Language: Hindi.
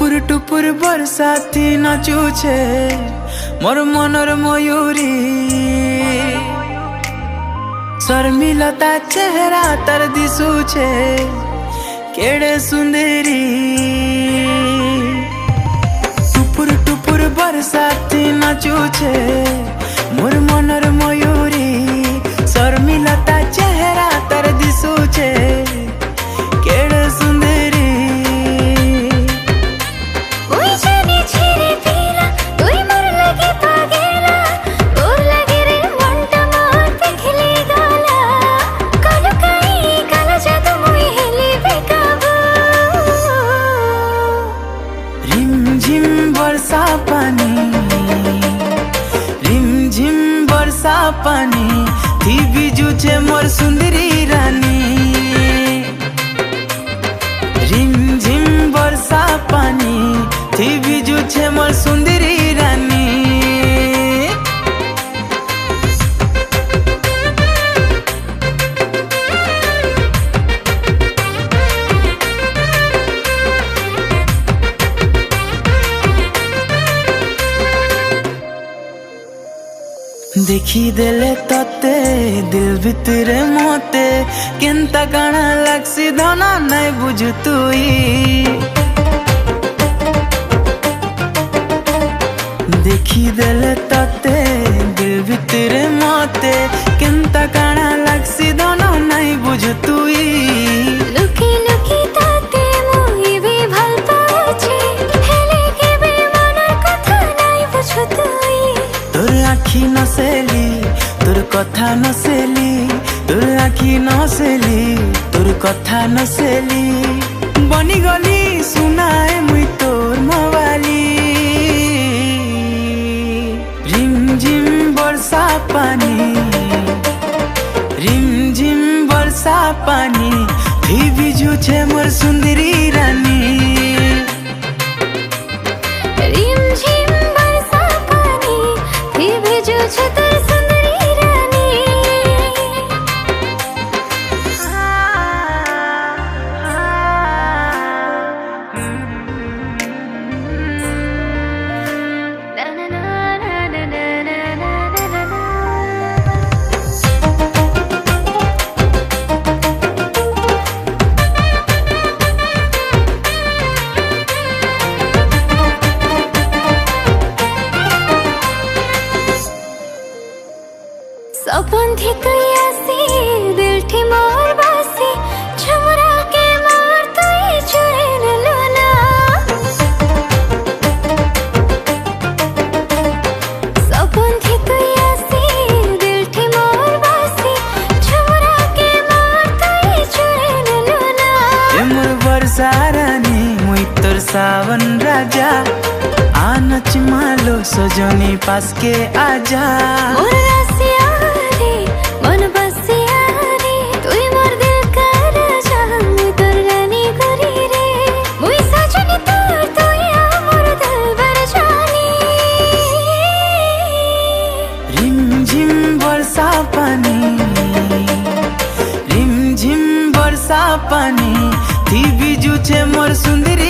टुपुर टुपुर बरसाती नाचुछे मोर मनर मयूरी। शर्मिलता चेहरा तर दिशुछे केड़े सुंदरी। टुपुर टुपुर बरसाती नाचुछे मोर मनर मयूरी। शर्मिलता चेहरा तर दिशुछे केड़े सुंदरी। बरसा पानी रिमझिम बरसा पानी थी बिजुछे मोर सुंदरी रानी। रिमझिम बरसा पानी थी बिजुछे मोर सुंदरी रानी। देखी देले तते दिल भितरे मोते केनता काना लागसी धना नहीं बुझु तुई। देखी देले तते दिल भितरे मोते केनता काना लागसी धना नहीं बुझु तुई। लुकी लुकी ताते मुई भी ভাল পাচ্ছি হেলে কেবে মনের কথা নাই বুঝো তুই। তোর আখি নসেলি তোর কথা নসেলি তোর আখি নসেলি তোর কথা নসেলি বনি গলি শুনায় মুই তোর মবালি। রিমঝিম বর্ষা পানি রিমঝিম বর্ষা পানি থি বিজুছে মোর সুন্দরী রানী। रिमझिम बरसा पानी थी भिजुछे तोर सुंदरी रानी। ना ना ना ना ना ना ना ना ना। सपन थी तुई आसी दिल थी मोर बासी झुमरा के मोर तुई चुरेन लूना। सपन थी तुई आसी दिल थी मोर बासी झुमरा के मोर तुई चुरेन लूना। मोर बरसा रानी मुई तोर सावन राजा आनच मालो सजनी पास के आजा। मोर रसिया रे मन बसिया रे तुई मोर दिल का राजा मुई तोर रानी करी रे। मुई सजनी तोर तुई मोर दिल बर जानी। रिमझिम बरसा पानी रिमझिम बरसा पानी थी बिजुछे मोर सुंदरी